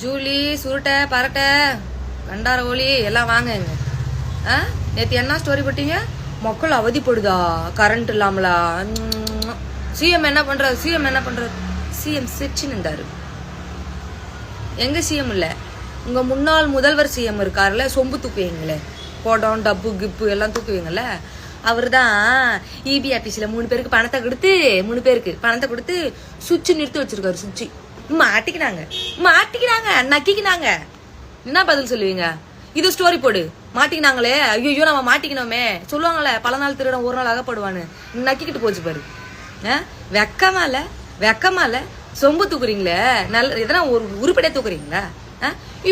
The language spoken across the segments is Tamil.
ஜூலி சுருட்டை பரட்டை கண்டார ஒளி எல்லாம் வாங்க எங்க. நேற்று என்ன ஸ்டோரி போட்டீங்க? மக்கள் அவதிப்படுதா கரண்ட் இல்லாமலா? சிஎம் என்ன பண்றாரு? சிஎம் சிரிச்சுன்னு இருந்தாரு. எங்க சிஎம் இல்ல, உங்க முன்னாள் முதல்வர் சிஎம் இருக்காருல்ல, சொம்பு தூக்குவீங்களே, கோடம் டப்பு கிப்பு எல்லாம் தூக்குவீங்கல்ல, அவர் தான் இபி ஆபீஸ்ல 3 பேருக்கு பணத்தை கொடுத்து சுவிட்ச் நிறுத்தி வச்சிருக்காரு. சுவிட்ச் மாட்டிக்கினாங்க நக்கிக்கினாங்க. என்ன பதில் சொல்லுவீங்க? இது ஸ்டோரி போடு. மாட்டிக்கினாங்களே, ஐயோ நம்ம மாட்டிக்கணுமே சொல்லுவாங்களே, பல நாள் திருடம் ஒரு நாள் அகப்படுவான்னு. நக்கிக்கிட்டு போச்சு பாரு. வெக்கமா இல்ல சொம்பு தூக்குறீங்களே, நல்ல எதனா ஒரு உருப்படியா தூக்குறீங்களா?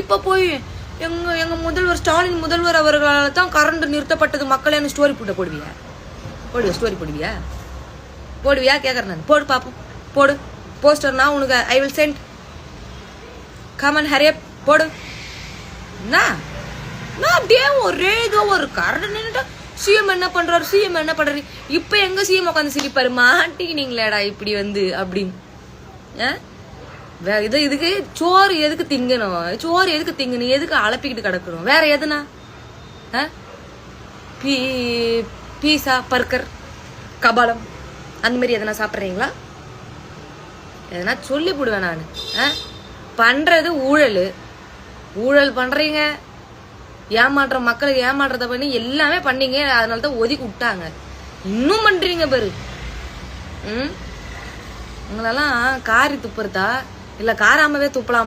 இப்ப போய் எங்க முதல்வர் ஸ்டாலின் முதல்வர் அவர்களால் தான் கரண்ட் நிறுத்தப்பட்டது மக்களே ஸ்டோரி போடுவியா? ஸ்டோரி போடுவியா கேக்குறேன் நான். போடு பாப்போம், போடு போஸ்டர். நான் உனக்கு ஐ வில் சென்ட். கமன் ஹரே போடு. நான் அப்படியே ஒரே ஏதோ ஒரு கரண்ட் நின்றுட்டா சிஎம் என்ன பண்றாரு. இப்ப எங்க சிஎம் உட்காந்து சிரிப்பாரு, மாட்டிக்கினீங்களேடா இப்படி வந்து அப்படின்னு. இதுக்கு சோறு எதுக்கு திங்கணும்? எதுக்கு அலப்பிக்கிட்டு கிடக்கணும்? வேற எதுனா பீஸா பர்கர் கபாலம் அந்த மாதிரி எதனா சாப்பிட்றீங்களா? எதனா சொல்லி போடுவேன் நான். பண்றது ஊழல் பண்றீங்க, ஏமாற்றம், மக்களுக்கு ஏமாற்றத்தை பண்ணி எல்லாமே பண்ணீங்க. அதனாலதான் ஒதுக்கி விட்டாங்க. இன்னும் பண்றீங்க பாரு. உங்களெல்லாம் காரி துப்புறதா இல்ல காராமவே துப்பலாம்?